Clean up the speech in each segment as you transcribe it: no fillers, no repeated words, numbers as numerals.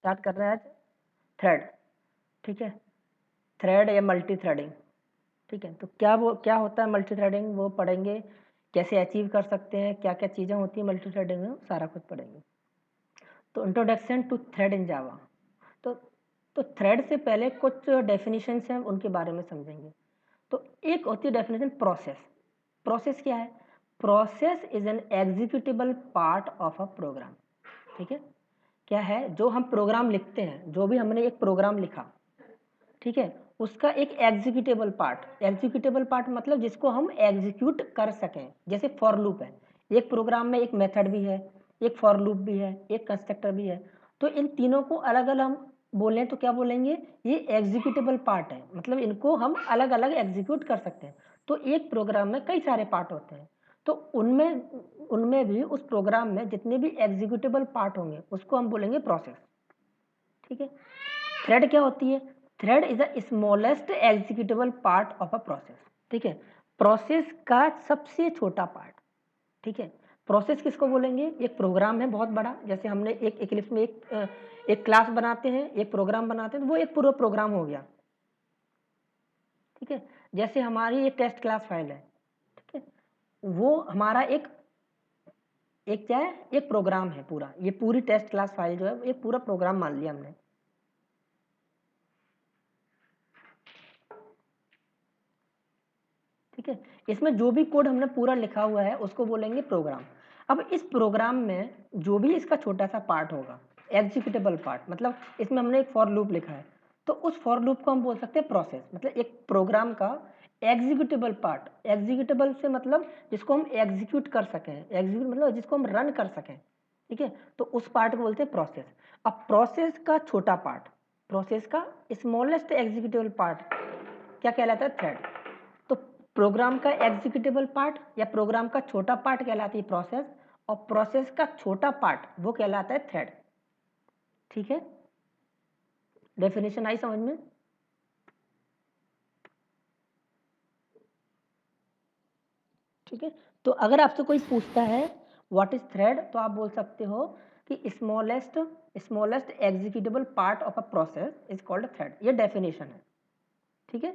Start कर रहे हैं आज थ्रेड, ठीक है, थ्रेड या मल्टी थ्रेडिंग, ठीक है। तो क्या होता है मल्टी थ्रेडिंग, वो पढ़ेंगे, कैसे अचीव कर सकते हैं, क्या क्या चीज़ें होती हैं मल्टी थ्रेडिंग में, सारा कुछ पढ़ेंगे। तो इंट्रोडक्शन टू थ्रेड इन जावा। तो तो थ्रेड से पहले कुछ डेफिनेशंस हैं, उनके बारे में समझेंगे। तो एक होती है डेफिनेशन प्रोसेस। प्रोसेस क्या है? Process is an executable part of a program, ठीक है। क्या है? जो हम प्रोग्राम लिखते हैं, जो भी हमने एक प्रोग्राम लिखा, ठीक है, उसका एक एग्जीक्यूटेबल पार्ट मतलब जिसको हम एग्जीक्यूट कर सकें। जैसे फॉर लूप है, एक प्रोग्राम में एक मेथड भी है, एक फॉर लूप भी है, एक कंस्ट्रक्टर भी है। तो इन तीनों को अलग अलग हम बोलें तो क्या बोलेंगे? ये एग्जीक्यूटेबल पार्ट है, मतलब इनको हम अलग अलग एग्जीक्यूट कर सकते हैं। तो एक प्रोग्राम में कई सारे पार्ट होते हैं, तो उनमें उनमें भी उस प्रोग्राम में जितने भी एग्जीक्यूटेबल पार्ट होंगे उसको हम बोलेंगे प्रोसेस, ठीक है। थ्रेड क्या होती है? Thread is the smallest executable part of a process, ठीक है, प्रोसेस का सबसे छोटा पार्ट, ठीक है। प्रोसेस किसको बोलेंगे? एक प्रोग्राम है बहुत बड़ा, जैसे हमने एक इक्लिप्स में एक क्लास बनाते हैं, एक प्रोग्राम बनाते हैं, तो वो एक पूरा प्रोग्राम हो गया, ठीक है। जैसे हमारी ये टेस्ट क्लास फाइल है, ठीक है, वो हमारा एक एक क्या है? एक प्रोग्राम है पूरा, ये पूरी टेस्ट क्लास फाइल जो है एक पूरा प्रोग्राम मान लिया हमने, ठीक है। इसमें जो भी कोड हमने पूरा लिखा हुआ है उसको बोलेंगे प्रोग्राम। अब इस प्रोग्राम में जो भी इसका छोटा सा पार्ट होगा, एग्जीक्यूटेबल पार्ट, मतलब इसमें हमने एक फॉर लूप लिखा है, तो उस फॉर लूप को हम बोल सकते हैं प्रोसेस। मतलब एक प्रोग्राम का एग्जीक्यूटेबल पार्ट, एग्जीक्यूटेबल से मतलब जिसको हम एग्जीक्यूट कर सकें, एग्जीक्यूट मतलब जिसको हम रन कर सकें, ठीक है, तो उस पार्ट को बोलते हैं प्रोसेस। अब प्रोसेस का छोटा पार्ट, प्रोसेस का स्मॉलेस्ट एग्जीक्यूटेबल पार्ट क्या कहलाता है? थ्रेड। तो प्रोग्राम का एग्जीक्यूटेबल पार्ट या प्रोग्राम का छोटा पार्ट कहलाती है प्रोसेस, और प्रोसेस का छोटा पार्ट वो कहलाता है थ्रेड, ठीक है। डेफिनेशन आई समझ में? ठीक है। तो अगर आपसे कोई पूछता है व्हाट इज थ्रेड, तो आप बोल सकते हो कि smallest executable part of a process is called thread. ये डेफिनेशन है, ठीक है।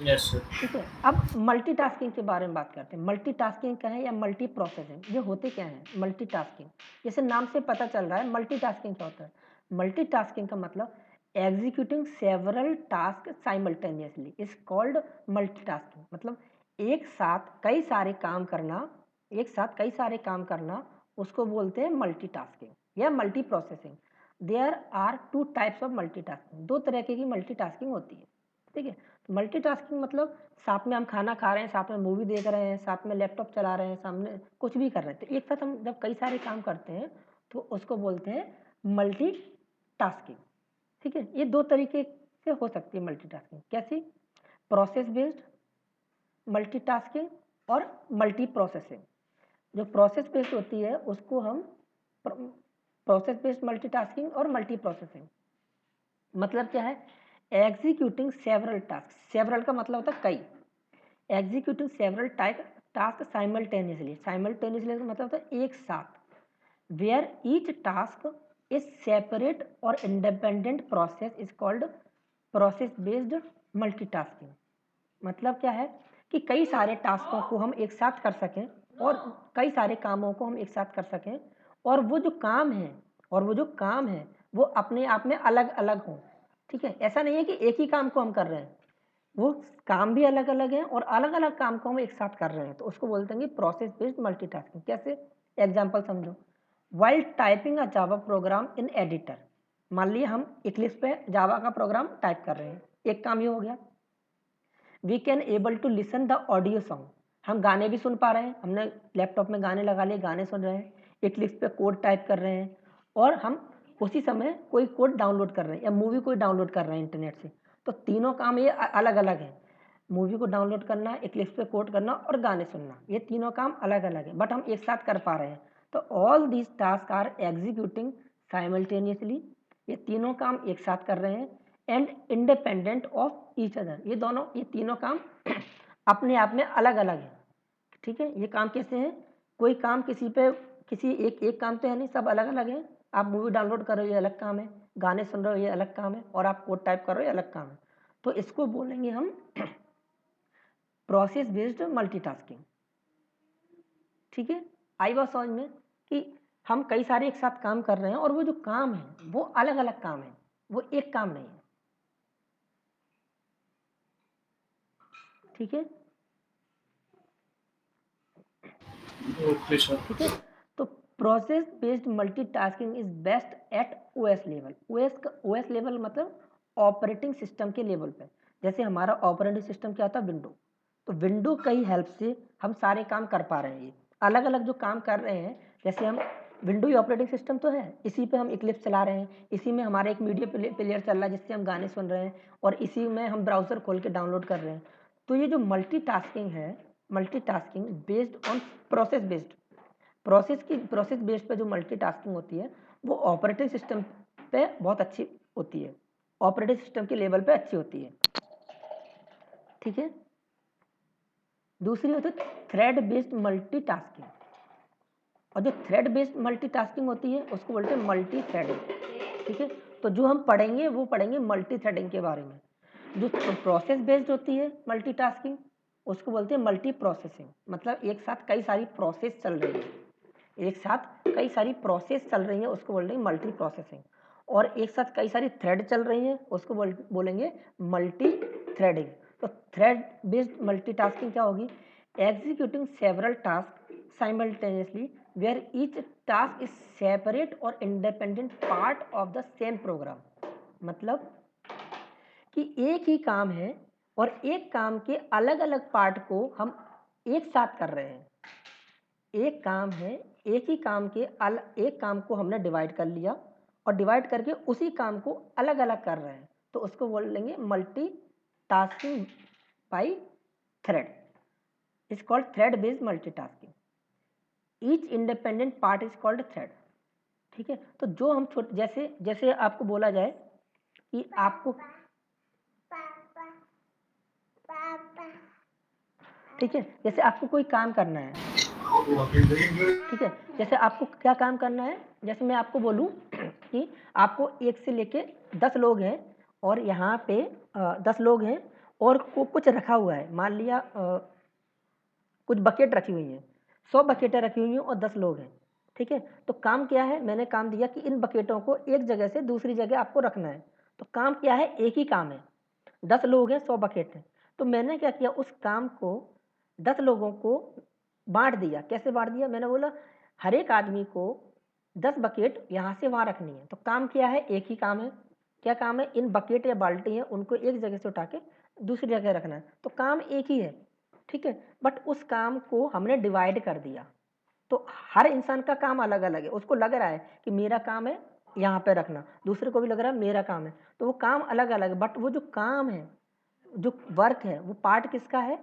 Yes sir. ठीक है। अब मल्टीटास्किंग के बारे में बात करते हैं। मल्टीटास्किंग क्या है या मल्टी प्रोसेसिंग, ये होते क्या है? मल्टीटास्किंग जैसे नाम से पता चल रहा है, मल्टीटास्किंग क्या होता है? मल्टीटास्किंग का मतलब executing several task simultaneously is called multitasking. मतलब एक साथ कई सारे काम करना, एक साथ कई सारे काम करना, उसको बोलते हैं मल्टीटास्किंग या multi processing. There are two types of multitasking, दो तरह की मल्टीटास्किंग होती है, ठीक है। मल्टीटास्किंग मतलब साथ में हम खाना खा रहे हैं, साथ में मूवी देख रहे हैं, साथ में लैपटॉप चला रहे हैं, सामने कुछ भी कर रहे हैं, तो एक साथ हम जब कई सारे काम करते हैं तो उसको बोलते हैं मल्टीटास्किंग, ठीक है। ये दो तरीके से हो सकती है मल्टीटास्किंग। कैसी? प्रोसेस बेस्ड मल्टीटास्किंग और मल्टी प्रोसेसिंग। जो प्रोसेस बेस्ड होती है उसको हम प्रोसेस बेस्ड मल्टीटास्किंग और मल्टी प्रोसेसिंग मतलब क्या है? एग्जीक्यूटिंग सेवरल टास्क, सेवरल का मतलब होता है कई, executing several task simultaneously, simultaneously का मतलब होता है एक साथ, where each task is separate और independent process is called process based multitasking. मतलब क्या है कि कई सारे टास्कों को हम एक साथ कर सकें और कई सारे कामों को हम एक साथ कर सकें, और वो जो काम है वो अपने आप में अलग अलग हों, ठीक है। ऐसा नहीं है कि एक ही काम को हम कर रहे हैं, वो काम भी अलग अलग हैं और अलग अलग काम को हम एक साथ कर रहे हैं, तो उसको बोलते हैं कि प्रोसेस बेस्ड मल्टीटास्किंग। कैसे? एग्जांपल समझो। वाइल टाइपिंग अ जावा प्रोग्राम इन एडिटर, मान लिया हम इक्लिप्स पे जावा का प्रोग्राम टाइप कर रहे हैं, एक काम ये हो गया। We can able to listen the audio song, हम गाने भी सुन पा रहे हैं, हमने लैपटॉप में गाने लगा लिए, गाने सुन रहे हैं, इक्लिप्स पे कोड टाइप कर रहे हैं, और हम उसी समय कोई कोड डाउनलोड कर रहे हैं या मूवी कोई डाउनलोड कर रहे हैं इंटरनेट से। तो तीनों काम ये अलग अलग हैं, मूवी को डाउनलोड करना, इक्लिप्स पे कोड करना और गाने सुनना, ये तीनों काम अलग अलग है, बट हम एक साथ कर पा रहे हैं। तो all these task are executing simultaneously, ये तीनों काम एक साथ कर रहे हैं, and independent of each other, ये तीनों काम अपने आप में अलग अलग है, ठीक है। ये काम कैसे हैं? कोई काम किसी एक काम तो है नहीं, सब अलग अलग है। आप मूवी डाउनलोड कर रहे हो ये अलग काम है, गाने सुन रहे हो ये अलग काम है, और आप कोड टाइप कर रहे हो ये अलग काम है। तो इसको बोलेंगे हम प्रोसेस बेस्ड मल्टीटास्किंग। ठीक है, आई बात समझ में कि हम कई सारे एक साथ काम कर रहे हैं और वो जो काम है वो अलग अलग काम है, वो एक काम नहीं है। ठीक है, ठीक है। तो process based multitasking is best at OS level. OS level मतलब ऑपरेटिंग सिस्टम के लेवल पे। जैसे हमारा ऑपरेटिंग सिस्टम क्या होता है, विंडो। तो विंडो की हेल्प से हम सारे काम कर पा रहे हैं, अलग अलग जो काम कर रहे हैं। जैसे हम विंडो ही ऑपरेटिंग सिस्टम तो है, इसी पे हम इक्लिप्स चला रहे हैं, इसी में हमारा एक मीडिया प्लेयर चल रहा है जिससे हम गाने सुन रहे हैं, और इसी में हम ब्राउज़र खोल के डाउनलोड कर रहे हैं। तो ये जो मल्टीटास्किंग है, multitasking based on process based, process based पे जो मल्टीटास्किंग होती है वो ऑपरेटिंग सिस्टम पे बहुत अच्छी होती है, ऑपरेटिंग सिस्टम के लेवल पे अच्छी होती है। ठीक है, दूसरी होती है थ्रेड बेस्ड मल्टीटास्किंग। और जो थ्रेड बेस्ड मल्टीटास्किंग होती है उसको बोलते हैं मल्टी थ्रेडिंग। ठीक है, तो जो हम पढ़ेंगे वो पढ़ेंगे मल्टी थ्रेडिंग के बारे में। जो प्रोसेस बेस्ड होती है मल्टीटास्किंग उसको बोलते हैं मल्टी प्रोसेसिंग, मतलब एक साथ कई सारी प्रोसेस चल रही है, एक साथ कई सारी प्रोसेस चल रही है उसको बोल रहे हैं मल्टी प्रोसेसिंग। और एक साथ कई सारी थ्रेड चल रही हैं उसको बोलेंगे मल्टी थ्रेडिंग। तो थ्रेड बेस्ड मल्टीटास्किंग क्या होगी, executing several task simultaneously where each task is separate और independent part of the same program. मतलब कि एक ही काम है और एक काम के अलग अलग पार्ट को हम एक साथ कर रहे हैं। एक काम है, एक ही काम के एक काम को हमने डिवाइड कर लिया और डिवाइड करके उसी काम को अलग अलग कर रहे हैं, तो उसको बोल लेंगे multi tasking by thread, is called thread based multitasking. Each independent part is called thread. ठीक है, तो जो हम जैसे जैसे आपको बोला जाए कि आपको, ठीक है, जैसे आपको कोई काम करना है, ठीक है, जैसे आपको क्या काम करना है, जैसे मैं आपको बोलूं कि आपको 1 से लेके 10 लोग हैं और यहाँ पे 10 लोग हैं और कुछ रखा हुआ है, मान लिया कुछ बकेट रखी हुई हैं, 100 बकेटें रखी हुई हैं और 10 लोग हैं। ठीक है, तो काम क्या है, मैंने काम दिया कि इन बकेटों को एक जगह से दूसरी जगह आपको रखना है। तो काम क्या है, एक ही काम है, 10 लोग हैं, 100 बकेट हैं। तो मैंने क्या किया, उस काम को 10 लोगों को बांट दिया। कैसे बांट दिया, मैंने बोला हर एक आदमी को 10 बकेट यहाँ से वहाँ रखनी है। तो काम क्या है, एक ही काम है। क्या काम है, इन बकेट या बाल्टी है उनको एक जगह से उठा के दूसरी जगह रखना है। तो काम एक ही है, ठीक है, बट उस काम को हमने डिवाइड कर दिया। तो हर इंसान का काम अलग अलग है, उसको लग रहा है कि मेरा काम है यहाँ पे रखना, दूसरे को भी लग रहा है मेरा काम है, तो वो काम अलग अलग है, बट वो जो काम है, जो वर्क है, वो पार्ट किसका है,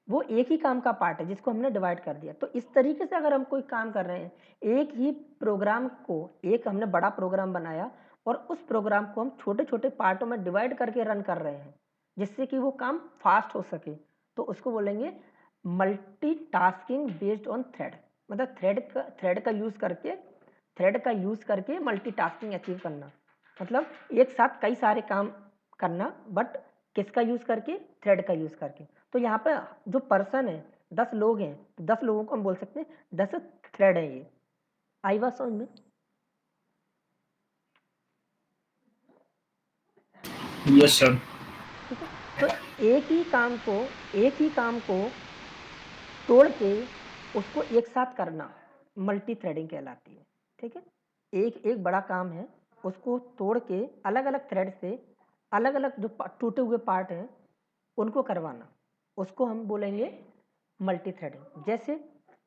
वो एक ही काम का पार्ट है जिसको हमने डिवाइड कर दिया। तो इस तरीके से अगर हम कोई काम कर रहे हैं, एक ही प्रोग्राम को, एक हमने बड़ा प्रोग्राम बनाया और उस प्रोग्राम को हम छोटे छोटे पार्टों में डिवाइड करके रन कर रहे हैं जिससे कि वो काम फास्ट हो सके, तो उसको बोलेंगे मल्टीटास्किंग बेस्ड ऑन थ्रेड। मतलब थ्रेड का यूज करके मल्टीटास्किंग अचीव करना, मतलब एक साथ कई सारे काम करना, बट किसका यूज करके, थ्रेड का यूज करके। तो यहाँ पर जो पर्सन है, 10 लोग हैं, तो 10 लोगों को हम बोल सकते हैं 10 थ्रेड है। ये आई बात समझ में? Yes sir. ठीक है, तो एक ही काम को तोड़ के उसको एक साथ करना मल्टी थ्रेडिंग कहलाती है। ठीक है, एक बड़ा काम है, उसको तोड़ के अलग अलग थ्रेड से अलग अलग जो टूटे हुए पार्ट हैं उनको करवाना, उसको हम बोलेंगे मल्टी थ्रेडिंग। जैसे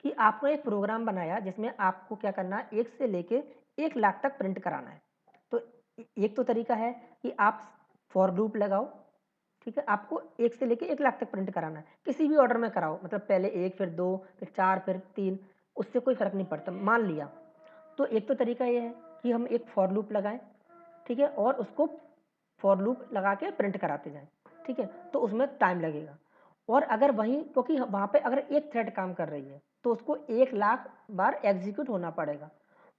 कि आपने एक प्रोग्राम बनाया जिसमें आपको क्या करना है, 1 से लेके 1 लाख तक प्रिंट कराना है। तो एक तो तरीका है कि आप फॉर लूप लगाओ, ठीक है, आपको 1 से लेके 1 लाख तक प्रिंट कराना है, किसी भी ऑर्डर में कराओ, मतलब पहले 1 फिर 2 फिर 4 फिर 3, उससे कोई फर्क नहीं पड़ता, मान लिया। तो एक तो तरीका ये है कि हम एक फॉर लूप लगाएं, ठीक है, और उसको फॉर लूप लगा के प्रिंट कराते जाएं, ठीक है, तो उसमें टाइम लगेगा। और अगर वहीं, क्योंकि वहाँ पे अगर एक थ्रेड काम कर रही है तो उसको 1,00,000 बार एग्जीक्यूट होना पड़ेगा।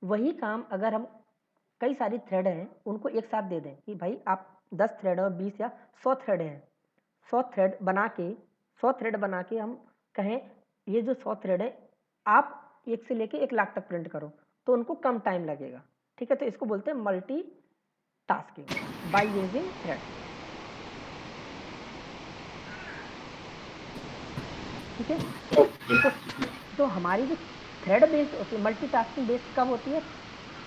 वही काम अगर हम कई सारी थ्रेड हैं उनको एक साथ दे दें कि भाई आप 10 थ्रेड और 20 या 100 थ्रेड हैं, 100 थ्रेड बना के हम कहें ये जो 100 थ्रेड है आप 1 से लेके 1,00,000 तक प्रिंट करो, तो उनको कम टाइम लगेगा। ठीक है, तो इसको बोलते हैं multi tasking by using thread. ठीक है, तो हमारी जो थ्रेड बेस्ड होती है, मल्टीटास्किंग बेस्ड कब होती है?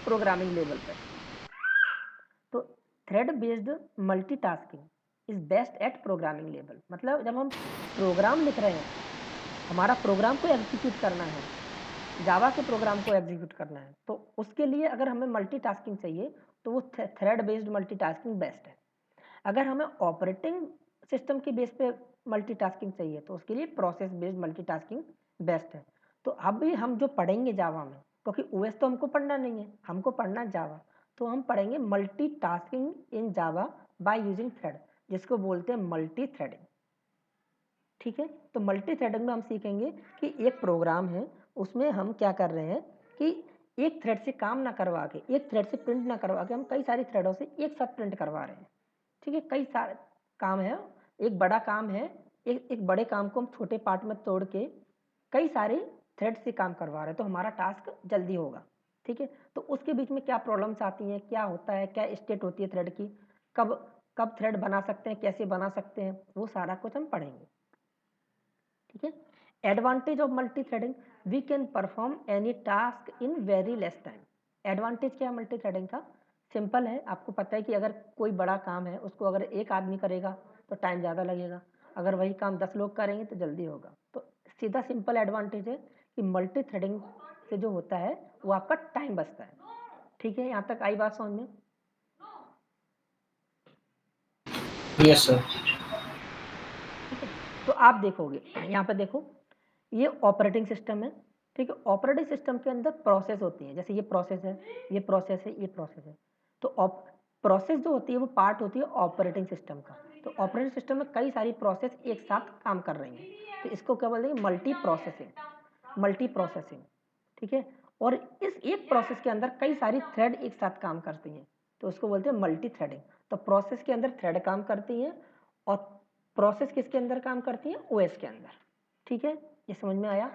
प्रोग्रामिंग लेवल पे। तो thread based multitasking is best at programming level. मतलब जब हम प्रोग्राम लिख रहे हैं, हमारा प्रोग्राम को एग्जीक्यूट करना है, जावा के प्रोग्राम को एग्जीक्यूट करना है, तो उसके लिए अगर हमें मल्टीटास्किंग चाहिए तो वो थ्रेड बेस्ड मल्टीटास्किंग बेस्ट है। अगर हमें ऑपरेटिंग सिस्टम के बेस पे मल्टीटास्किंग चाहिए तो उसके लिए प्रोसेस बेस्ड मल्टीटास्किंग बेस्ट है। तो अभी हम जो पढ़ेंगे जावा में, क्योंकि ओएस तो हमको पढ़ना नहीं है, हमको पढ़ना है जावा, तो हम पढ़ेंगे multitasking in Java by using thread, जिसको बोलते हैं मल्टी थ्रेडिंग। ठीक है, तो मल्टी थ्रेडिंग में हम सीखेंगे कि एक प्रोग्राम है, उसमें हम क्या कर रहे हैं कि एक थ्रेड से काम ना करवा के, एक थ्रेड से प्रिंट ना करवा के, हम कई सारी थ्रेडों से एक साथ प्रिंट करवा रहे हैं। ठीक है, कई सारे काम है, एक बड़ा काम है, एक बड़े काम को हम छोटे पार्ट में तोड़ के कई सारे थ्रेड से काम करवा रहे हैं, तो हमारा टास्क जल्दी होगा। ठीक है, तो उसके बीच में क्या प्रॉब्लम्स आती हैं, क्या होता है, क्या स्टेट होती है थ्रेड की, कब कब थ्रेड बना सकते हैं, कैसे बना सकते हैं, वो सारा कुछ हम पढ़ेंगे। ठीक है, advantage of multi threading, we can perform any task in very less time. Advantage क्या है मल्टी थ्रेडिंग का? सिंपल है, आपको पता है कि अगर कोई बड़ा काम है उसको अगर एक आदमी करेगा तो टाइम ज़्यादा लगेगा, अगर वही काम 10 लोग करेंगे तो जल्दी होगा। तो सीधा सिंपल एडवांटेज है कि मल्टी थ्रेडिंग से जो होता है वो आपका टाइम बचता है। ठीक है, यहाँ तक आई बात समझ में? Yes, sir. ठीक है, तो आप देखोगे यहाँ पे देखो, ये ऑपरेटिंग सिस्टम है। ठीक है, ऑपरेटिंग सिस्टम के अंदर प्रोसेस होती है, जैसे ये प्रोसेस है, ये प्रोसेस है, ये प्रोसेस है। तो प्रोसेस जो होती है वो पार्ट होती है ऑपरेटिंग सिस्टम का। तो ऑपरेटिंग सिस्टम में कई सारी प्रोसेस एक साथ काम कर रही हैं, तो इसको क्या बोलते हैं? Multi processing. ठीक है, और इस एक प्रोसेस के अंदर कई सारी थ्रेड एक साथ काम करती हैं, तो उसको बोलते हैं मल्टी थ्रेडिंग। तो प्रोसेस के अंदर थ्रेड काम करती हैं, और प्रोसेस किसके अंदर काम करती है? ओएस के अंदर। ठीक है, ये समझ में आया?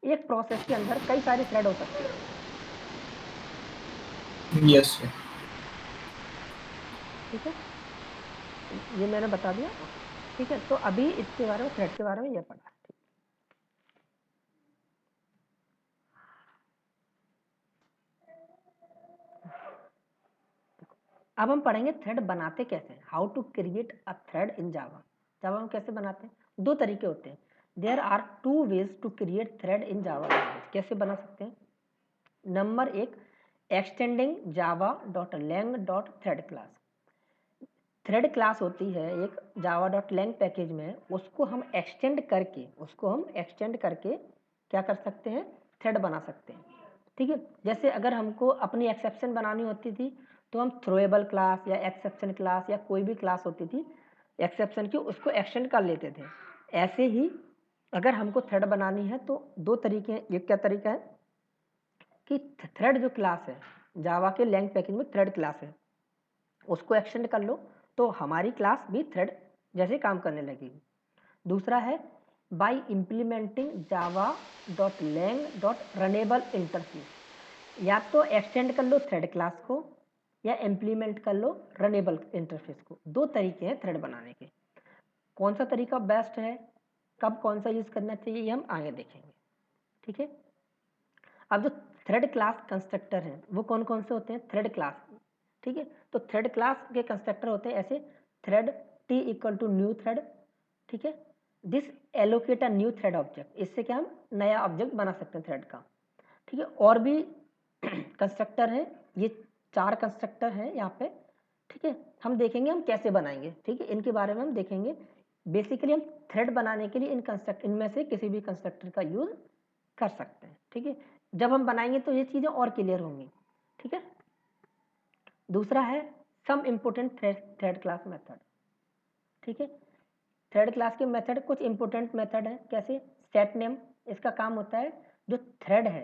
एक प्रोसेस के अंदर कई सारी थ्रेड हो सकती है। Yes, sir. ठीक है, ये मैंने बता दिया। ठीक है, तो अभी इसके बारे में, थ्रेड के बारे में ये पढ़ा। अब हम पढ़ेंगे थ्रेड बनाते कैसे, how to create a thread in Java. Java हम कैसे बनाते हैं? दो तरीके होते हैं। There are two ways to create thread in Java language. कैसे बना सकते हैं? नंबर एक, extending Java dot lang dot thread class. Thread class होती है एक जावा डॉट लैंग पैकेज में, उसको हम एक्सटेंड करके क्या कर सकते हैं? थ्रेड बना सकते हैं। ठीक है, जैसे अगर हमको अपनी एक्सेप्शन बनानी होती थी तो हम थ्रोएबल क्लास या एक्सेप्शन क्लास या कोई भी क्लास होती थी एक्सेप्शन की, उसको एक्सटेंड कर लेते थे। ऐसे ही अगर हमको थ्रेड बनानी है तो दो तरीके हैं। एक क्या तरीका है कि थ्रेड जो क्लास है, जावा के लैंग पैकेज में थ्रेड क्लास है, उसको एक्सटेंड कर लो तो हमारी क्लास भी थ्रेड जैसे काम करने लगेगी। दूसरा है by implementing Java dot lang dot runnable interface. या तो एक्सटेंड कर लो थ्रेड क्लास को या इम्प्लीमेंट कर लो रनेबल इंटरफेस को। दो तरीके हैं थ्रेड बनाने के। कौन सा तरीका बेस्ट है, कब कौन सा यूज़ करना चाहिए, ये हम आगे देखेंगे। ठीक है, अब जो थ्रेड क्लास कंस्ट्रक्टर हैं वो कौन कौन से होते हैं? Thread class. ठीक है, तो थ्रेड क्लास के कंस्ट्रक्टर होते हैं ऐसे, thread T equal to new thread. ठीक है, this allocate a new thread object. इससे क्या हम नया ऑब्जेक्ट बना सकते हैं थ्रेड का। ठीक है, और भी कंस्ट्रक्टर हैं, ये 4 कंस्ट्रक्टर हैं यहाँ पे। ठीक है, हम देखेंगे हम कैसे बनाएंगे। ठीक है, इनके बारे में हम देखेंगे। बेसिकली हम थ्रेड बनाने के लिए इनमें से किसी भी कंस्ट्रक्टर का यूज़ कर सकते हैं। ठीक है, जब हम बनाएंगे तो ये चीज़ें और क्लियर होंगी। ठीक है, दूसरा है some important thread class method. ठीक है, थ्रेड क्लास के मेथड कुछ इंपॉर्टेंट मेथड है, कैसे? सेट नेम, इसका काम होता है जो थ्रेड है,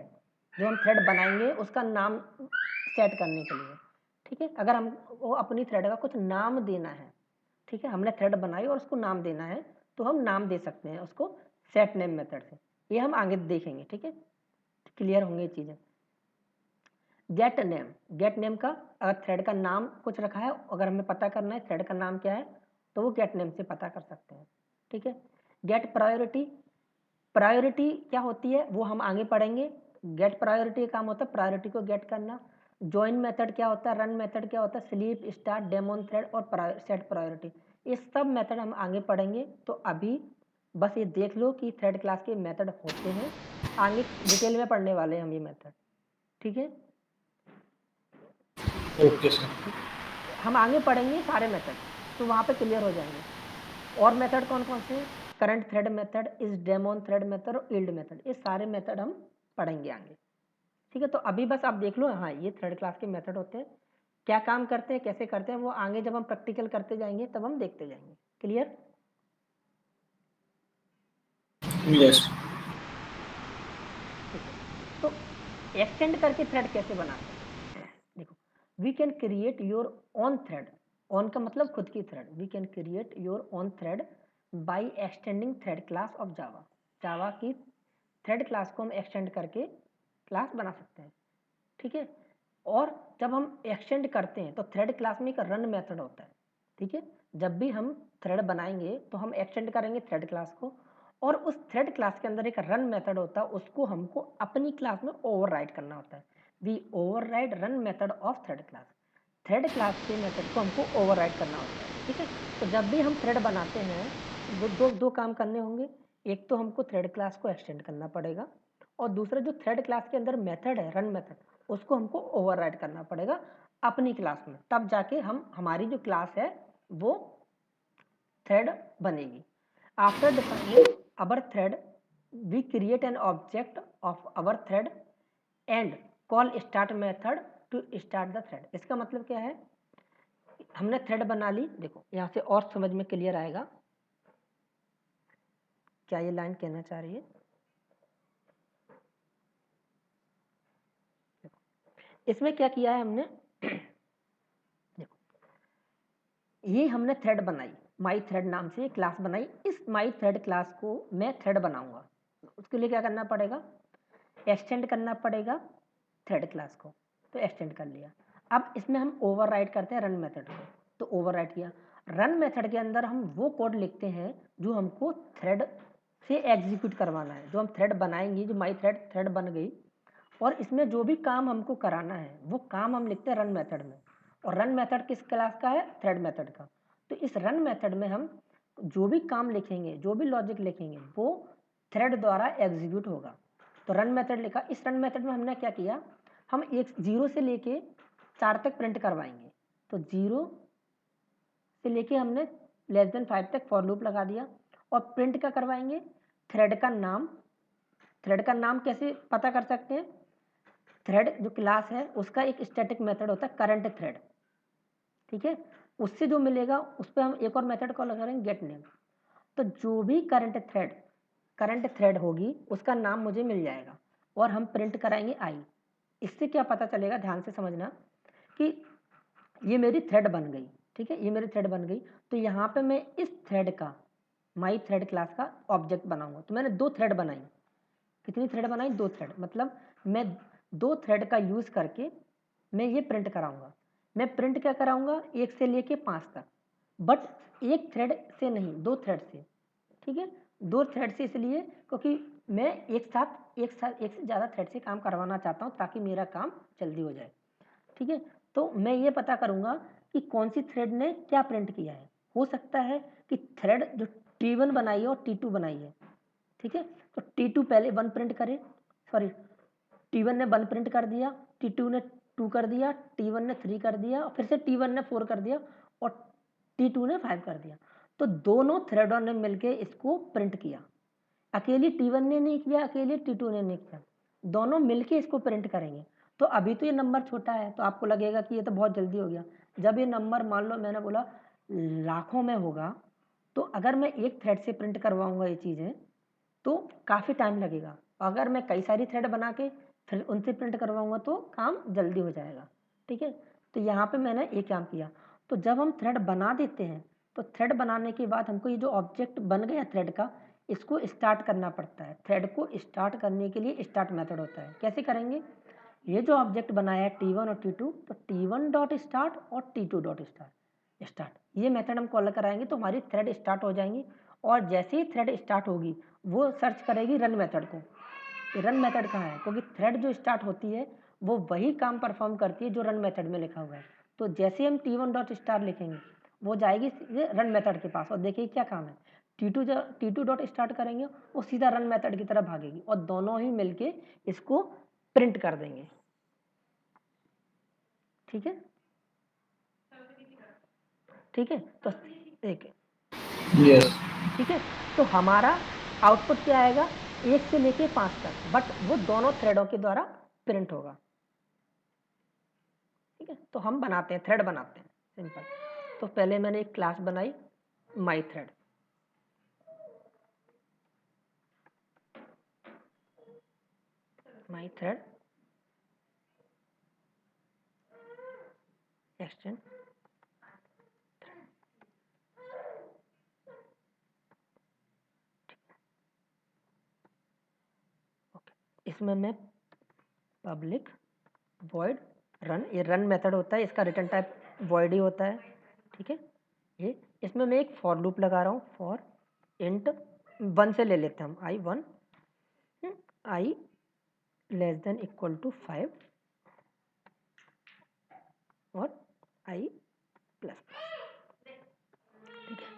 जो हम थ्रेड बनाएंगे उसका नाम सेट करने के लिए, ठीक है। अगर हमको अपनी थ्रेड का कुछ नाम देना है, ठीक है, हमने थ्रेड बनाई और उसको नाम देना है, तो हम नाम दे सकते हैं उसको सेट नेम मेथड से। ये हम आगे देखेंगे, ठीक है, क्लियर होंगे ये चीज़ें। गेट नेम का, अगर थ्रेड का नाम कुछ रखा है, अगर हमें पता करना है थ्रेड का नाम क्या है, तो वो गेट नेम से पता कर सकते हैं, ठीक है। गेट प्रायोरिटी, प्रायोरिटी क्या होती है वो हम आगे पढ़ेंगे। गेट प्रायोरिटी का काम होता है प्रायोरिटी को गेट करना। ज्वाइन मेथड क्या होता है, रन मेथड क्या होता है, स्लीप, स्टार्ट, डेमोन थ्रेड और सेट प्रायोरिटी, ये सब मेथड हम आगे पढ़ेंगे। तो अभी बस ये देख लो कि थ्रेड क्लास के मेथड होते हैं, आगे डिटेल में पढ़ने वाले हैं हम ये मेथड, ठीक है। Okay sir. हम आगे पढ़ेंगे सारे मेथड, तो वहाँ पे क्लियर हो जाएंगे। और मेथड कौन कौन से, करंट थ्रेड मेथड, इस डेमोन थ्रेड मेथड और यील्ड मेथड, ये सारे मेथड हम पढ़ेंगे आगे, ठीक है। तो अभी बस आप देख लो, हाँ ये थ्रेड क्लास के मेथड होते हैं, क्या काम करते हैं, कैसे करते हैं, वो आगे जब हम प्रैक्टिकल करते जाएंगे तब हम देखते जाएंगे, क्लियर। यस। ठीक है, तो एक्सटेंड करके थ्रेड कैसे बनाते हैं, देखो, we can create your own thread, own का मतलब खुद की thread, we can create your own thread by extending thread class of Java, Java की थ्रेड क्लास को हम एक्सटेंड करके क्लास बना सकते हैं, ठीक है। और जब हम एक्सटेंड करते हैं तो थ्रेड क्लास में एक रन मेथड होता है, ठीक है। जब भी हम थ्रेड बनाएंगे तो हम एक्सटेंड करेंगे थ्रेड क्लास को, और उस थ्रेड क्लास के अंदर एक रन मेथड होता है, उसको हमको अपनी क्लास में ओवरराइड करना होता है। We override run method of thread class, thread class के मेथड को हमको ओवरराइड करना होता है, ठीक है। तो जब भी हम थ्रेड बनाते हैं तो दो काम करने होंगे, एक तो हमको थ्रेड क्लास को एक्सटेंड करना पड़ेगा, और दूसरा जो थ्रेड क्लास के अंदर मेथड है रन मेथड, उसको हमको ओवरराइड करना पड़ेगा अपनी क्लास में, तब जाके हम हमारी जो क्लास है वो थ्रेड बनेगी। After defining our thread we create an object of our thread and call start method to start the thread. इसका मतलब क्या है, हमने थ्रेड बना ली, देखो यहाँ से और समझ में क्लियर आएगा क्या ये लाइन कहना चाह रही है। इसमें क्या किया है हमने, देखो ये हमने थ्रेड बनाई, माई थ्रेड नाम से क्लास बनाई, इस माई थ्रेड क्लास को मैं थ्रेड बनाऊंगा, उसके लिए क्या करना पड़ेगा, एक्सटेंड करना पड़ेगा थ्रेड क्लास को, तो एक्सटेंड कर लिया। अब इसमें हम ओवरराइड करते हैं रन मेथड को, तो ओवरराइड किया। रन मेथड के अंदर हम वो कोड लिखते हैं जो हमको थ्रेड से एग्जीक्यूट करवाना है, जो हम थ्रेड बनाएंगे, जो माई थ्रेड बन गई, और इसमें जो भी काम हमको कराना है वो काम हम लिखते हैं रन मेथड में। और रन मेथड किस क्लास का है, थ्रेड मेथड का। तो इस रन मेथड में हम जो भी काम लिखेंगे, जो भी लॉजिक लिखेंगे, वो थ्रेड द्वारा एग्जीक्यूट होगा। तो रन मेथड लिखा, इस रन मेथड में हमने क्या किया, हम एक 0 से लेके 4 तक प्रिंट करवाएंगे। तो 0 से लेके हमने लेस देन 5 तक फॉर लूप लगा दिया, और प्रिंट क्या करवाएंगे, थ्रेड का नाम। थ्रेड का नाम कैसे पता कर सकते हैं, थ्रेड जो क्लास है उसका एक स्टैटिक मेथड होता है करंट थ्रेड, ठीक है। उससे जो मिलेगा उस पर हम एक और मेथड कॉल करेंगे गेट नेम। तो जो भी करंट थ्रेड होगी उसका नाम मुझे मिल जाएगा, और हम प्रिंट कराएंगे आई। इससे क्या पता चलेगा, ध्यान से समझना, कि ये मेरी थ्रेड बन गई, ठीक है, ये मेरी थ्रेड बन गई। तो यहाँ पे मैं इस थ्रेड का, माई थ्रेड क्लास का ऑब्जेक्ट बनाऊंगा। तो मैंने 2 थ्रेड बनाई, कितनी थ्रेड बनाई, 2 थ्रेड, मतलब मैं 2 थ्रेड का यूज करके मैं ये प्रिंट कराऊंगा। मैं प्रिंट क्या कराऊंगा, 1 से लेके 5 तक, बट एक थ्रेड से नहीं, 2 थ्रेड से, ठीक है। 2 थ्रेड से इसलिए क्योंकि मैं एक से ज़्यादा थ्रेड से काम करवाना चाहता हूँ ताकि मेरा काम जल्दी हो जाए, ठीक है। तो मैं ये पता करूंगा कि कौन सी थ्रेड ने क्या प्रिंट किया है। हो सकता है कि थ्रेड जो T1 बनाई है और T2 बनाई है, ठीक है। तो T2 पहले 1 प्रिंट करे, सॉरी T1 ने 1 प्रिंट कर दिया, T2 ने 2 कर दिया, T1 ने 3 कर दिया, और फिर से T1 ने 4 कर दिया, और T2 ने 5 कर दिया। तो दोनों थ्रेडों ने मिलकर इसको प्रिंट किया, अकेली T1 ने नहीं किया, अकेले T2 ने नहीं किया, दोनों मिलके इसको प्रिंट करेंगे। तो अभी तो ये नंबर छोटा है तो आपको लगेगा कि ये तो बहुत जल्दी हो गया। जब ये नंबर मान लो मैंने बोला लाखों में होगा, तो अगर मैं एक थ्रेड से प्रिंट करवाऊंगा ये चीज़ें, तो काफ़ी टाइम लगेगा। अगर मैं कई सारी थ्रेड बना के फिर उनसे प्रिंट करवाऊँगा तो काम जल्दी हो जाएगा, ठीक है। तो यहाँ पे मैंने ये काम किया। तो जब हम थ्रेड बना देते हैं तो थ्रेड बनाने के बाद हमको ये जो ऑब्जेक्ट बन गया थ्रेड का, इसको स्टार्ट करना पड़ता है। थ्रेड को स्टार्ट करने के लिए स्टार्ट मेथड होता है। कैसे करेंगे? ये जो ऑब्जेक्ट बनाया है T1 और T2, तो T1 डॉट स्टार्ट और T2 डॉट स्टार्ट ये मेथड हम कॉल कराएंगे तो हमारी थ्रेड स्टार्ट हो जाएंगी। और जैसे ही थ्रेड स्टार्ट होगी वो सर्च करेगी रन मेथड को। रन मेथड कहाँ है? क्योंकि थ्रेड जो स्टार्ट होती है वो वही काम परफॉर्म करती है जो रन मेथड में लिखा हुआ है। तो जैसे ही हम T1 डॉट स्टार्ट लिखेंगे वो जाएगी सीधे रन मेथड के पास और देखिए क्या काम है। T2 डॉट स्टार्ट करेंगे वो सीधा रन मेथड की तरफ भागेगी और दोनों ही मिलके इसको प्रिंट कर देंगे, ठीक है। ठीक है, तो एक Yes. ठीक है, तो हमारा आउटपुट क्या आएगा? 1 से लेके 5 तक, बट वो दोनों थ्रेडों के द्वारा प्रिंट होगा, ठीक है। तो हम बनाते हैं, थ्रेड बनाते हैं, सिंपल। तो पहले मैंने एक क्लास बनाई माई थ्रेड, एक्सटेंड इसमें मैं पब्लिक वॉइड रन, ये रन मेथड होता है, इसका रिटर्न टाइप वॉइड ही होता है, ठीक है। ये इसमें मैं एक फॉर लूप लगा रहा हूँ, फॉर इंट 1 से ले लेते हैं हम, i1 i less than equal to 5 और i प्लस, ठीक है।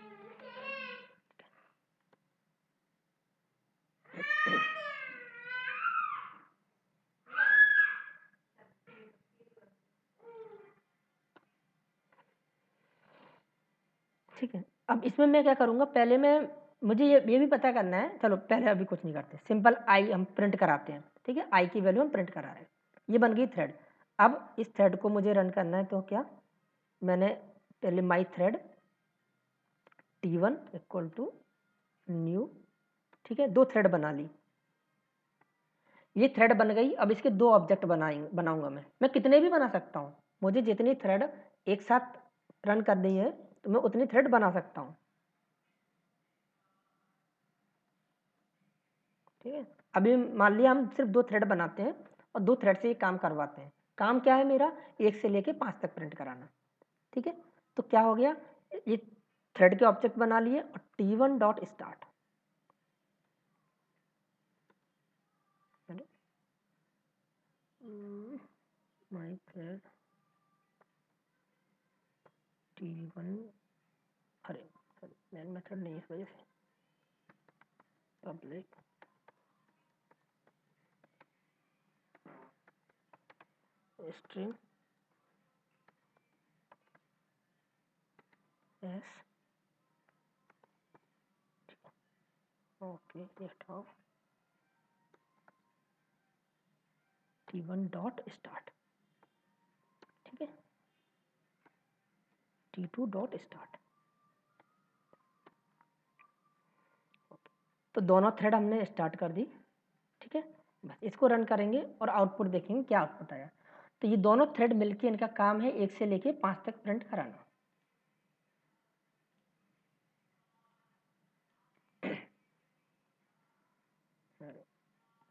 ठीक है, अब इसमें मैं क्या करूँगा, पहले मैं मुझे ये भी पता करना है, चलो पहले अभी कुछ नहीं करते, सिंपल आई हम प्रिंट कराते हैं, ठीक है। आई की वैल्यू हम प्रिंट करा रहे हैं, ये बन गई थ्रेड। अब इस थ्रेड को मुझे रन करना है, तो क्या मैंने पहले my thread T1 equal to new, ठीक है, 2 थ्रेड बना ली, ये थ्रेड बन गई। अब इसके 2 ऑब्जेक्ट बनाऊंगा मैं कितने भी बना सकता हूँ, मुझे जितनी थ्रेड एक साथ रन करनी है तो मैं उतनी थ्रेड बना सकता हूँ, ठीक है। अभी मान लिया हम सिर्फ 2 थ्रेड बनाते हैं और 2 थ्रेड से ये काम करवाते हैं। काम क्या है मेरा? 1 से लेके 5 तक प्रिंट कराना, ठीक है। तो क्या हो गया, ये थ्रेड के ऑब्जेक्ट बना लिए और T1 डॉट स्टार्ट, माई थ्रेड T1, अरे मेन मेथड नहीं है इस वजह से, पब्लिक स्ट्रिंग एस, ओके ये हटाओ, T1 डॉट स्टार्ट, ठीक है, T2 डॉट स्टार्ट। तो दोनों थ्रेड हमने स्टार्ट कर दी, ठीक है। बस इसको रन करेंगे और आउटपुट देखेंगे क्या आउटपुट आया। तो ये दोनों थ्रेड मिलके इनका काम है 1 से लेके 5 तक प्रिंट कराना,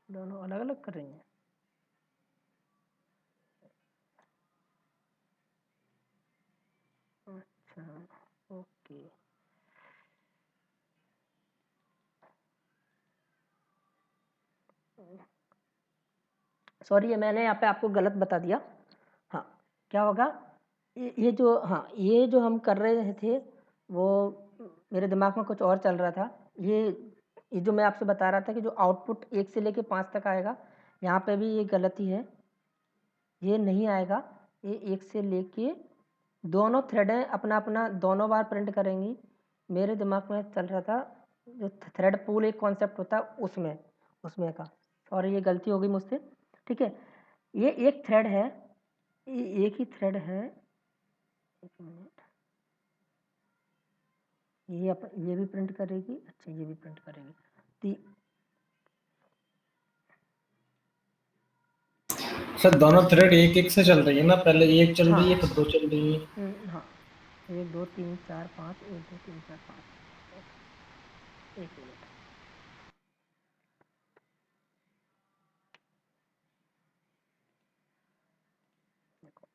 दोनों अलग अलग कर रही हैं। अच्छा, ओके, सॉरी ये मैंने यहाँ पे आपको गलत बता दिया। हाँ, क्या होगा, ये जो, हाँ ये जो हम कर रहे थे वो मेरे दिमाग में कुछ और चल रहा था। ये जो मैं आपसे बता रहा था कि जो आउटपुट 1 से लेके 5 तक आएगा, यहाँ पे भी ये गलती है, ये नहीं आएगा। ये 1 से लेके, दोनों थ्रेडें अपना अपना दोनों बार प्रिंट करेंगी। मेरे दिमाग में चल रहा था जो थ्रेड पूल एक कॉन्सेप्ट होता है उसमें का, सॉरी ये गलती हो गई मुझसे, ठीक है। ये एक थ्रेड है, एक ही थ्रेड है, एक मिनट, ये भी प्रिंट करेगी, अच्छा ये भी प्रिंट करेगी। सर दोनों थ्रेड एक एक से चल रही है ना, पहले एक चल हाँ रही है फिर दो चल रही है। हाँ 1 2 3 4 5 1 2 3 4 5 एक मिनट।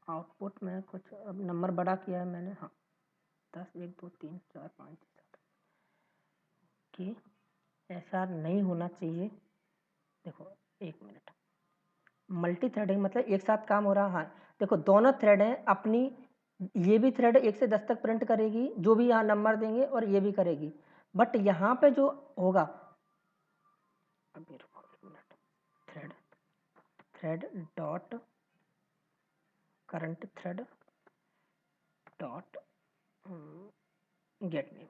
आउटपुट में कुछ अब नंबर बड़ा किया है मैंने। हाँ 10 1 2 3 4 5 कि ऐसा नहीं होना चाहिए। देखो एक मिनट, मल्टी थ्रेडिंग मतलब एक साथ काम हो रहा। हाँ देखो दोनों थ्रेड हैं अपनी, ये भी थ्रेड 1 से 10 तक प्रिंट करेगी जो भी यहाँ नंबर देंगे, और ये भी करेगी। बट यहाँ पे जो होगा, अभी रुको एक minute, thread thread dot current thread dot gate name.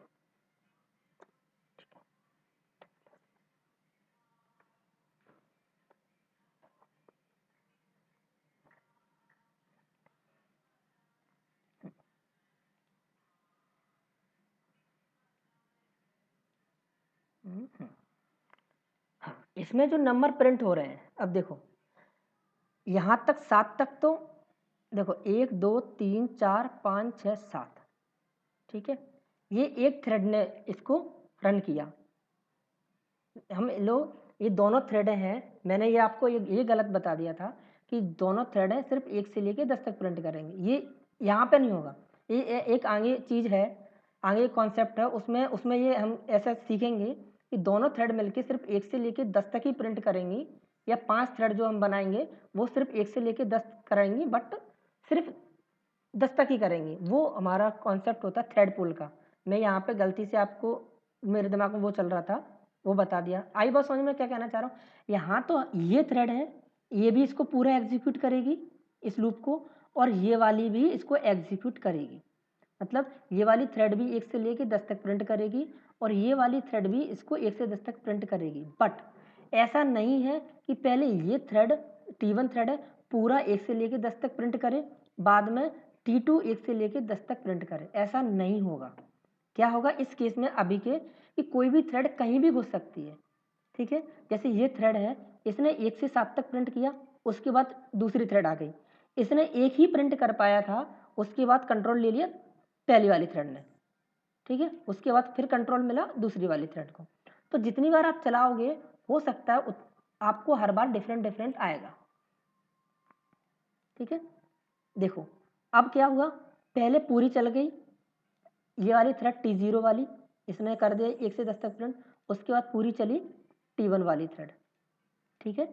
हाँ इसमें जो नंबर प्रिंट हो रहे हैं, अब देखो यहाँ तक 7 तक तो देखो 1 2 3 4 5 6 7, ठीक है। ये एक थ्रेड ने इसको रन किया। हम लोग ये दोनों थ्रेड हैं, मैंने ये आपको ये गलत बता दिया था कि दोनों थ्रेड हैं सिर्फ 1 से लेके 10 तक प्रिंट करेंगे। ये यहाँ पे नहीं होगा। ये एक आगे चीज़ है, आगे कॉन्सेप्ट है, उसमें उसमें ये हम ऐसा सीखेंगे कि दोनों थ्रेड मिलके सिर्फ 1 से लेके 10 तक ही प्रिंट करेंगी, या 5 थ्रेड जो हम बनाएंगे वो सिर्फ 1 से लेके 10 कराएंगी, बट सिर्फ 10 तक ही करेंगी। वो हमारा कॉन्सेप्ट होता है थ्रेड पूल का। मैं यहाँ पे गलती से आपको, मेरे दिमाग में वो चल रहा था, वो बता दिया। आई बात समझ में क्या कहना चाह रहा हूँ। यहाँ तो ये थ्रेड है, ये भी इसको पूरा एग्जीक्यूट करेगी इस लूप को, और ये वाली भी इसको एग्जीक्यूट करेगी। मतलब ये वाली थ्रेड भी 1 से लेके 10 तक प्रिंट करेगी, और ये वाली थ्रेड भी इसको 1 से 10 तक प्रिंट करेगी। बट ऐसा नहीं है कि पहले ये थ्रेड T1 थ्रेड है पूरा 1 से लेके 10 तक प्रिंट करे, बाद में T2 1 से लेके 10 तक प्रिंट करे। ऐसा नहीं होगा। क्या होगा इस केस में अभी के, कि कोई भी थ्रेड कहीं भी घुस सकती है, ठीक है। जैसे ये थ्रेड है, इसने 1 से 7 तक प्रिंट किया, उसके बाद दूसरी थ्रेड आ गई, इसने एक ही प्रिंट कर पाया था, उसके बाद कंट्रोल ले लिया पहली वाली थ्रेड ने, ठीक है। उसके बाद फिर कंट्रोल मिला दूसरी वाली थ्रेड को। तो जितनी बार आप चलाओगे हो सकता है आपको हर बार डिफरेंट डिफरेंट आएगा, ठीक है। देखो अब क्या हुआ, पहले पूरी चल गई ये वाली थ्रेड T0 वाली, इसने कर दिया 1 से 10 तक प्रिंट, उसके बाद पूरी चली T1 वाली थ्रेड, ठीक है।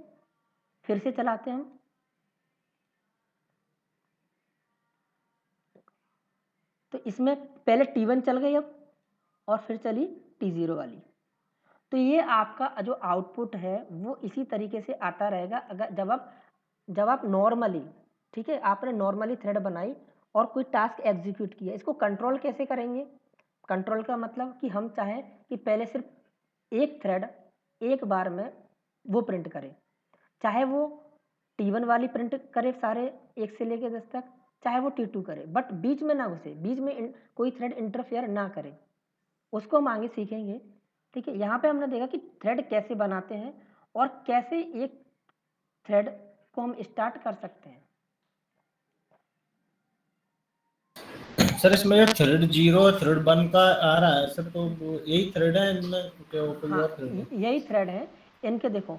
फिर से चलाते हैं हम, तो इसमें पहले T1 चल गई अब, और फिर चली T0 वाली। तो ये आपका जो आउटपुट है वो इसी तरीके से आता रहेगा। अगर जब आप नॉर्मली, ठीक है, आपने नॉर्मली थ्रेड बनाई और कोई टास्क एग्जीक्यूट किया, इसको कंट्रोल कैसे करेंगे। कंट्रोल का मतलब कि हम चाहें कि पहले सिर्फ एक थ्रेड एक बार में वो प्रिंट करे, चाहे वो T1 वाली प्रिंट करे सारे 1 से लेके 10 तक, चाहे वो T2 करे, बट बीच में ना घुसे, बीच में कोई थ्रेड इंटरफेयर ना करे। उसको हम आगे सीखेंगे, ठीक है। यहाँ पे हमने देखा कि थ्रेड कैसे बनाते हैं और कैसे एक थ्रेड को हम स्टार्ट कर सकते हैं। सर इसमें जो थ्रेड 0 और थ्रेड 1 का आ रहा है सर, तो वो यही थ्रेड है इनमें, क्या वो कोई हाँ और थ्रेड है? यही थ्रेड है। इनके देखो,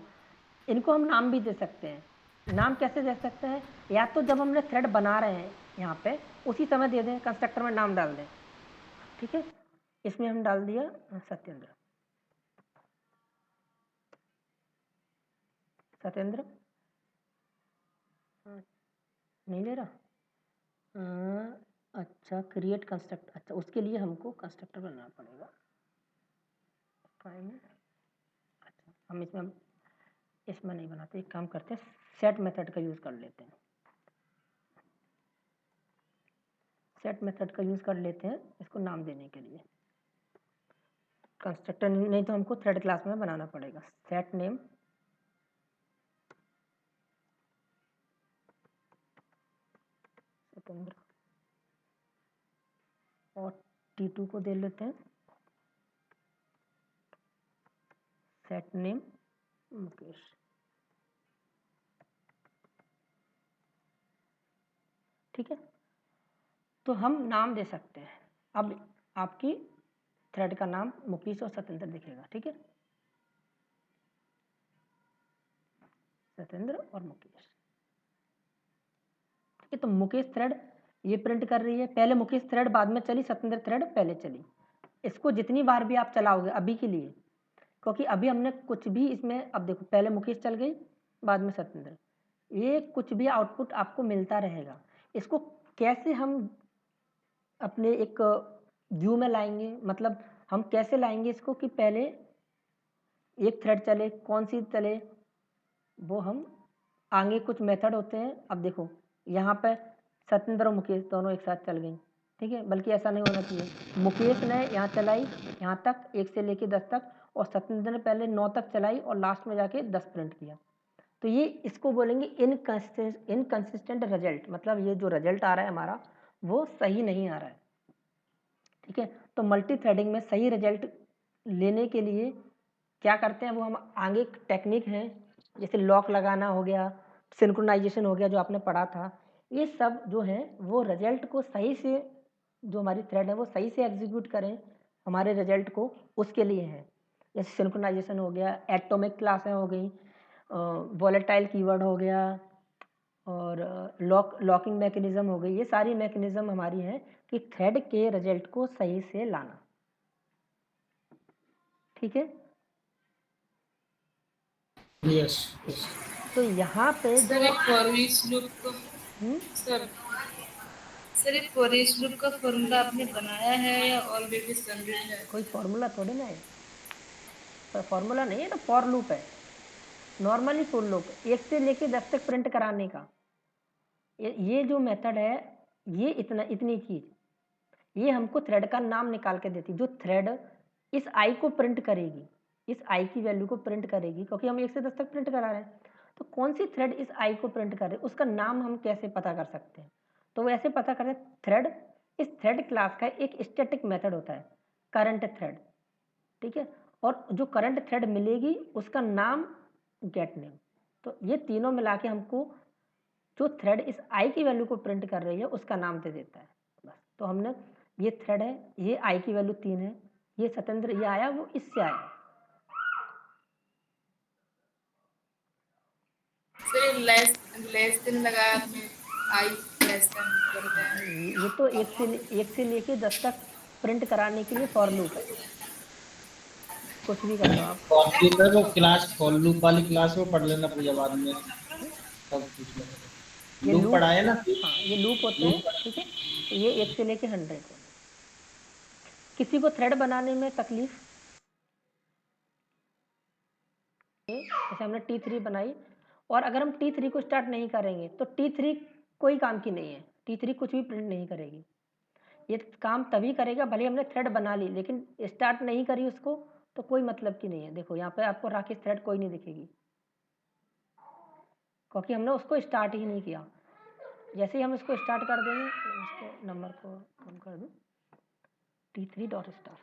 इनको हम नाम भी दे सकते हैं। नाम कैसे दे सकते हैं, या तो जब हमने थ्रेड बना रहे हैं यहाँ पे उसी समय दे दें, कंस्ट्रक्टर में नाम डाल दें, ठीक है। इसमें हम डाल दिया सत्येंद्र। सत्येंद्र नहीं ले रहा। अच्छा क्रिएट कंस्ट्रक्ट, अच्छा उसके लिए हमको कंस्ट्रक्टर बनाना पड़ेगा। अच्छा हम इसमें नहीं बनाते, एक काम करते हैं सेट मेथड का यूज़ कर लेते हैं। सेट मेथड का यूज़ कर लेते हैं इसको नाम देने के लिए। कंस्ट्रक्टर नहीं तो हमको थ्रेड क्लास में बनाना पड़ेगा। सेट नेम सत्येंद्र, और T2 को दे लेते हैं सेट नेम मुकेश। ठीक है, तो हम नाम दे सकते हैं। अब आपकी थ्रेड का नाम मुकेश और सत्येंद्र दिखेगा। ठीक है, सत्येंद्र और मुकेश। ठीक है, तो मुकेश थ्रेड ये प्रिंट कर रही है, पहले मुकेश थ्रेड बाद में चली, सत्येंद्र थ्रेड पहले चली। इसको जितनी बार भी आप चलाओगे अभी के लिए, क्योंकि अभी हमने कुछ भी इसमें, अब देखो पहले मुकेश चल गई बाद में सत्येंद्र, ये कुछ भी आउटपुट आपको मिलता रहेगा। इसको कैसे हम अपने एक व्यू में लाएंगे, मतलब हम कैसे लाएंगे इसको कि पहले एक थ्रेड चले, कौन सी चले, वो हम आगे कुछ मेथड होते हैं। अब देखो यहाँ पे सत्येंद्र और मुकेश दोनों एक साथ चल गई। ठीक है, बल्कि ऐसा नहीं होना चाहिए। मुकेश ने यहाँ चलाई यहाँ तक 1 से लेके 10 तक, और सत्येंद्र ने पहले 9 तक चलाई और लास्ट में जाके 10 प्रिंट किया। तो ये इसको बोलेंगे इनकंसिस्टेंट रिजल्ट, मतलब ये जो रिजल्ट आ रहा है हमारा वो सही नहीं आ रहा है। ठीक है, तो मल्टी थ्रेडिंग में सही रिजल्ट लेने के लिए क्या करते हैं, वो हम आगे टेक्निक है, जैसे लॉक लगाना हो गया, सिंक्रोनाइजेशन हो गया जो आपने पढ़ा था, ये सब जो है वो रिजल्ट को सही से, जो हमारी थ्रेड है वो सही से एग्जीक्यूट करें हमारे रिजल्ट को, उसके लिए है। जैसे सिंक्रोनाइजेशन हो गया, एटॉमिक क्लासें हो गई, वॉलेटाइल कीवर्ड हो गया, और लॉकिंग मैकेनिज्म हो गई। ये सारी मैकेनिज्म हमारी है कि थ्रेड के रिजल्ट को सही से लाना। ठीक है, यस। तो यहाँ पे जो सर एक फॉर ईच लूप का सर सर एक फॉर ईच लूप का फॉर्मूला आपने बनाया है या ऑलरेडी जनरेट है? कोई फॉर्मूला थोड़ी ना है, पर फॉर्मूला नहीं है, तो फॉर लूप है, नॉर्मली फॉर लूप 1 से लेके 10 तक प्रिंट कराने का। ये जो मेथड है, ये इतनी चीज ये हमको थ्रेड का नाम निकाल के देती, जो थ्रेड इस आई को प्रिंट करेगी, इस आई की वैल्यू को प्रिंट करेगी, क्योंकि हम 1 से 10 तक प्रिंट करा रहे हैं। तो कौन सी थ्रेड इस आई को प्रिंट कर रही है, उसका नाम हम कैसे पता कर सकते हैं, तो वो ऐसे पता करें, थ्रेड, इस थ्रेड क्लास का एक स्टैटिक मेथड होता है करंट थ्रेड। ठीक है, और जो करंट थ्रेड मिलेगी उसका नाम गेट नेम। तो ये तीनों मिला के हमको जो थ्रेड इस आई की वैल्यू को प्रिंट कर रही है उसका नाम दे देता है बस। तो हमने, ये थ्रेड है, ये आई की वैल्यू 3 है, ये सत्येंद्र ये आया वो इससे आया। सर लेस देन लगाया आपने, आई लेस देन करते हैं। ये तो 1 से लेके 10 तक प्रिंट कराने के लिए फॉर लूप है, कुछ भी कर लो आप। कंप्यूटर वो क्लास फॉर लूप वाली क्लास में पढ़ लेना भैया बाद में सब कुछ ये लूप लूप, पढ़ाए ना। हाँ ये लूप होते हैं। लूप ठीक है, तो ये 1 से लेके 100 होते हैं। किसी को थ्रेड बनाने में तकलीफ, जैसे हमने T3 बनाई, और अगर हम T3 को स्टार्ट नहीं करेंगे तो T3 कोई काम की नहीं है, T3 कुछ भी प्रिंट नहीं करेगी। ये काम तभी करेगा भले हमने थ्रेड बना ली, लेकिन स्टार्ट नहीं करी उसको तो कोई मतलब की नहीं है। देखो यहाँ पे आपको राकेश थ्रेड कोई नहीं दिखेगी, क्योंकि हमने उसको स्टार्ट ही नहीं किया। जैसे ही हम इसको स्टार्ट कर देंगे, इसको नंबर को कम कर दूँ, T3 डॉट स्टार।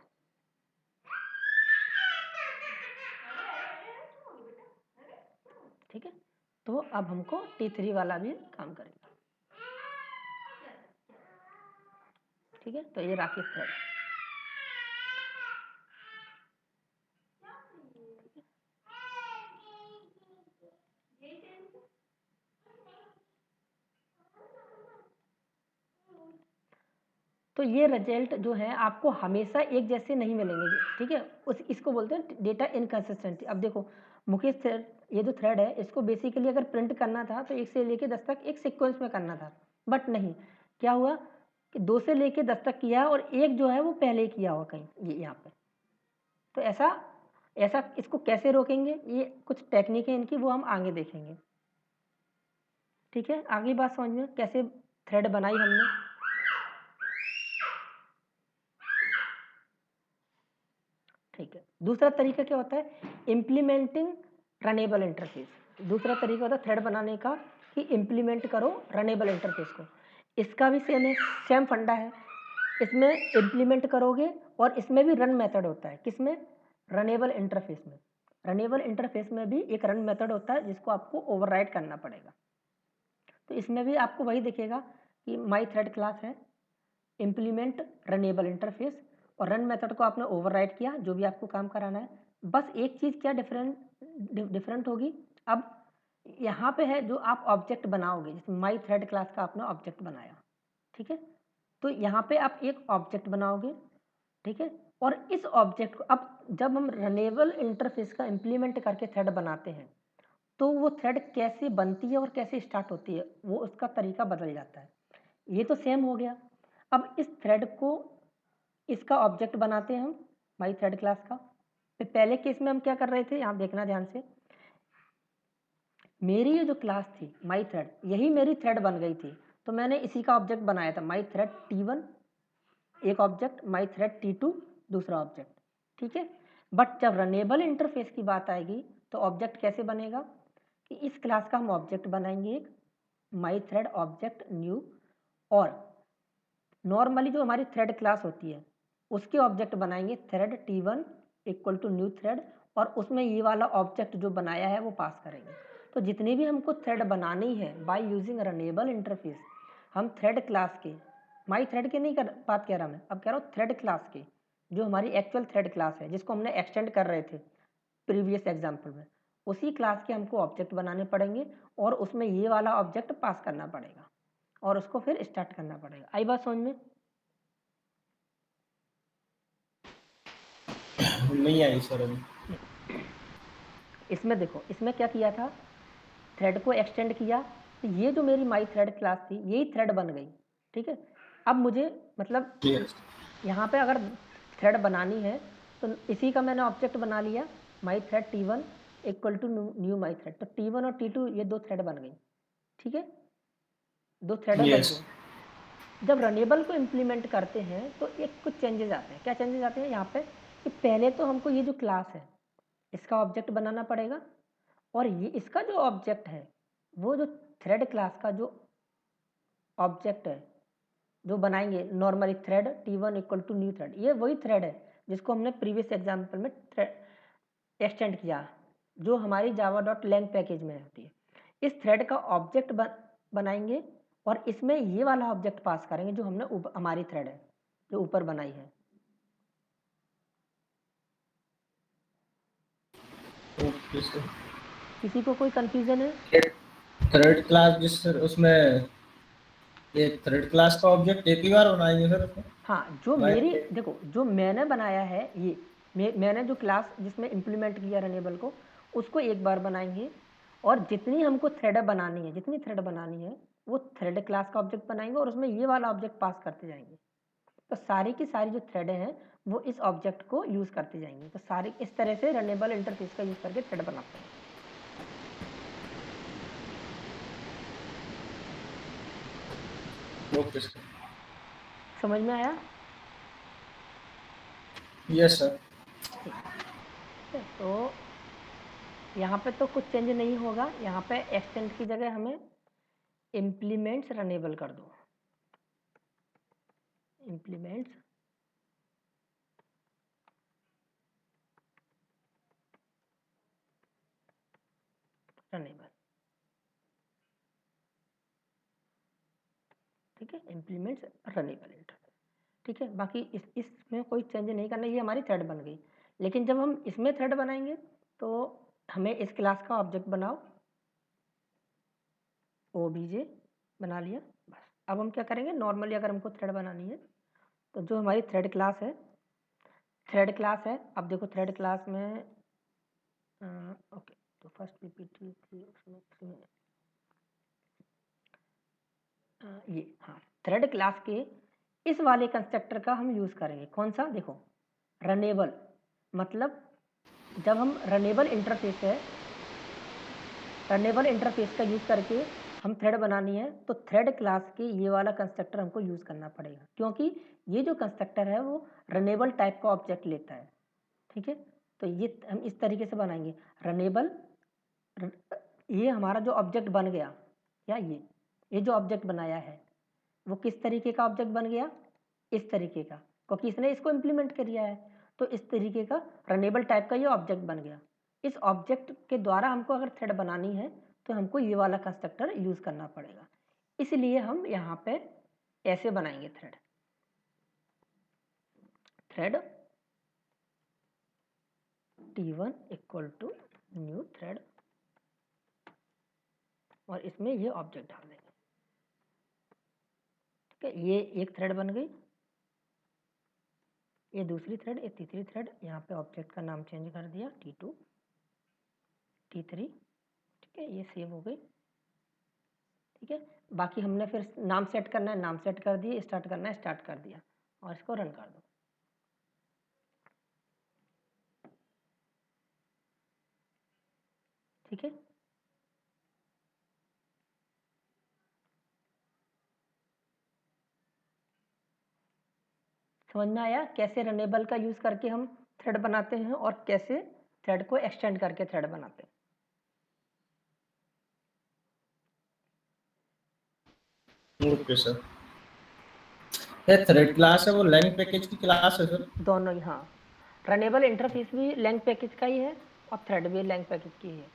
ठीक है, तो अब हमको T3 वाला भी काम करेगा। ठीक है, तो ये राकेश थ्रेड। तो ये रिजल्ट जो है आपको हमेशा एक जैसे नहीं मिलेंगे। ठीक है, इसको बोलते हैं डेटा इनकंसिस्टेंसी। अब देखो मुकेश थ्रेड, ये जो थ्रेड है इसको बेसिकली अगर प्रिंट करना था तो 1 से लेके 10 तक एक सीक्वेंस में करना था, बट नहीं, क्या हुआ कि 2 से लेके 10 तक किया और एक जो है वो पहले किया हुआ कहीं, ये यहाँ पे। तो ऐसा ऐसा इसको कैसे रोकेंगे, ये कुछ टेक्निक है इनकी, वो हम आगे देखेंगे। ठीक है, आगे बात समझ में कैसे थ्रेड बनाई हमने। ठीक है, दूसरा तरीका क्या होता है, इम्प्लीमेंटिंग रनेबल इंटरफेस। दूसरा तरीका होता है थ्रेड बनाने का कि इम्प्लीमेंट करो रनेबल इंटरफेस को। इसका भी सेम है, सेम फंडा है। इसमें इम्प्लीमेंट करोगे और इसमें भी रन मेथड होता है, किसमें, रनेबल इंटरफेस में। रनेबल इंटरफेस में भी एक रन मेथड होता है जिसको आपको ओवरराइड करना पड़ेगा। तो इसमें भी आपको वही दिखेगा कि माई थ्रेड क्लास है, इम्प्लीमेंट रनेबल इंटरफेस, और रन मेथड को आपने ओवरराइड किया जो भी आपको काम कराना है। बस एक चीज़ क्या डिफरेंट होगी, अब यहाँ पे है जो आप ऑब्जेक्ट बनाओगे, जैसे माई थ्रेड क्लास का आपने ऑब्जेक्ट बनाया, ठीक है, तो यहाँ पे आप एक ऑब्जेक्ट बनाओगे, ठीक है, और इस ऑब्जेक्ट को अब जब हम रनेबल इंटरफेस का इम्प्लीमेंट करके थ्रेड बनाते हैं तो वो थ्रेड कैसे बनती है और कैसे स्टार्ट होती है वो उसका तरीका बदल जाता है। ये तो सेम हो गया। अब इस थ्रेड को इसका ऑब्जेक्ट बनाते हैं हम माई थ्रेड क्लास का। तो पहले केस में हम क्या कर रहे थे, यहाँ देखना ध्यान से, मेरी ये जो क्लास थी माई थ्रेड, यही मेरी थ्रेड बन गई थी, तो मैंने इसी का ऑब्जेक्ट बनाया था, माई थ्रेड T1 एक ऑब्जेक्ट, माई थ्रेड T2 दूसरा ऑब्जेक्ट, ठीक है। बट जब रनेबल इंटरफेस की बात आएगी तो ऑब्जेक्ट कैसे बनेगा कि इस क्लास का हम ऑब्जेक्ट बनाएंगे एक माई थ्रेड ऑब्जेक्ट न्यू, और नॉर्मली जो हमारी थ्रेड क्लास होती है उसके ऑब्जेक्ट बनाएंगे thread T1 equal to new thread, और उसमें ये वाला ऑब्जेक्ट जो बनाया है वो पास करेंगे। तो जितनी भी हमको थ्रेड बनानी है बाय यूजिंग रनेबल इंटरफेस, हम थ्रेड क्लास के, माई थ्रेड के नहीं बात कह रहा मैं, अब कह रहा हूँ थ्रेड क्लास के, जो हमारी एक्चुअल थ्रेड क्लास है जिसको हमने एक्सटेंड कर रहे थे प्रीवियस एग्जाम्पल में, उसी क्लास के हमको ऑब्जेक्ट बनाने पड़ेंगे और उसमें ये वाला ऑब्जेक्ट पास करना पड़ेगा और उसको फिर स्टार्ट करना पड़ेगा। आई बात समझ में? नहीं आई सर अभी। इसमें देखो, इसमें क्या किया था, थ्रेड को एक्सटेंड किया, तो ये जो मेरी माई थ्रेड क्लास थी यही थ्रेड बन गई, ठीक है। अब मुझे मतलब Yes. यहाँ पे अगर थ्रेड बनानी है तो इसी का मैंने ऑब्जेक्ट बना लिया my thread T1 equal to new my thread, तो T1 और T2 ये दो थ्रेड बन गई, ठीक है, दो थ्रेडें बन Yes. गई। जब रनेबल को इम्प्लीमेंट करते हैं तो एक कुछ चेंजेस आते हैं। क्या चेंजेस आते हैं यहाँ पे कि पहले तो हमको ये जो क्लास है इसका ऑब्जेक्ट बनाना पड़ेगा, और ये इसका जो ऑब्जेक्ट है वो जो थ्रेड क्लास का जो ऑब्जेक्ट है जो बनाएंगे normally thread T1 equal to new thread, ये वही थ्रेड है जिसको हमने प्रीवियस एग्जाम्पल में एक्सटेंड किया, जो हमारी java.lang पैकेज में होती है। इस थ्रेड का ऑब्जेक्ट बनाएंगे और इसमें ये वाला ऑब्जेक्ट पास करेंगे जो हमने हमारी थ्रेड है जो ऊपर बनाई है। Okay sir. किसी को कोई कंफ्यूजन है? थर्ड क्लास जिस सर उसमें ये थर्ड क्लास का ऑब्जेक्ट एक ही बार बनाएंगे सर उसमें? हाँ, जो Why? मेरी देखो जो मैंने बनाया है ये मैंने जो क्लास जिसमें इम्प्लीमेंट किया रनेबल को उसको एक बार बनाएंगे, और जितनी हमको थ्रेड बनानी है, जितनी थ्रेड बनानी है वो थ्रेड क्लास का ऑब्जेक्ट बनाएंगे और उसमें ये वाला ऑब्जेक्ट पास करते जाएंगे। तो सारी की सारी जो थ्रेडें हैं वो इस ऑब्जेक्ट को यूज़ करते जाएंगे। तो सारी इस तरह से रनेबल इंटरफेस का यूज़ करके थ्रेड बनाते हैं। Okay sir. समझ में आया? Yes sir. ठीक है, तो यहाँ पे तो कुछ चेंज नहीं होगा, यहाँ पे एक्सटेंड की जगह हमें इम्प्लीमेंट्स रनेबल कर दो, इम्प्लीमेंट्स रनेबल, ठीक है, इम्प्लीमेंट्स रनेबल इंटरफेस, ठीक है। बाकी इसमें कोई चेंज नहीं करना, ये हमारी थ्रेड बन गई। लेकिन जब हम इसमें थ्रेड बनाएंगे तो हमें इस क्लास का ऑब्जेक्ट बनाओ, OBJ बना लिया, बस। अब हम क्या करेंगे, नॉर्मली अगर हमको थ्रेड बनानी है तो जो हमारी थ्रेड क्लास है, अब देखो थ्रेड क्लास में ओके, तो फर्स्ट PPT थी उसमें ये, हाँ, थ्रेड क्लास के इस वाले कंस्ट्रक्टर का हम यूज़ करेंगे। कौन सा, देखो रनेबल, मतलब जब हम रनेबल इंटरफेस का यूज़ करके हम थ्रेड बनानी है तो थ्रेड क्लास के ये वाला कंस्ट्रक्टर हमको यूज़ करना पड़ेगा, क्योंकि ये जो कंस्ट्रक्टर है वो रनेबल टाइप का ऑब्जेक्ट लेता है, ठीक है। तो ये हम इस तरीके से बनाएंगे रनेबल, ये हमारा जो ऑब्जेक्ट बन गया, या ये जो ऑब्जेक्ट बनाया है वो किस तरीके का ऑब्जेक्ट बन गया, इस तरीके का, क्योंकि इसने इसको इम्प्लीमेंट कर दिया है, तो इस तरीके का रनेबल टाइप का ये ऑब्जेक्ट बन गया। इस ऑब्जेक्ट के द्वारा हमको अगर थ्रेड बनानी है तो हमको ये वाला कंस्ट्रक्टर यूज़ करना पड़ेगा। इसलिए हम यहाँ पे ऐसे बनाएंगे thread T1 equal to new thread और इसमें ये ऑब्जेक्ट डाल देंगे। ठीक है, ये एक थ्रेड बन गई, ये दूसरी थ्रेड, ये तीसरी थ्रेड। यहाँ पे ऑब्जेक्ट का नाम चेंज कर दिया T2 T3। ठीक है, ये सेव हो गई। ठीक है, बाकी हमने फिर नाम सेट करना है, नाम सेट कर दिए, स्टार्ट करना है, स्टार्ट कर दिया और इसको रन कर दो। ठीक है, समझ में आया कैसे रनेबल का यूज करके हम थ्रेड बनाते हैं और कैसे थ्रेड को एक्सटेंड करके थ्रेड बनाते हैं। Okay sir. ये थ्रेड क्लास है वो लैंग पैकेज की क्लास है सर? दोनों ही, हाँ। रनेबल इंटरफेस भी लैंग पैकेज का ही है और थ्रेड भी लैंग पैकेज की है।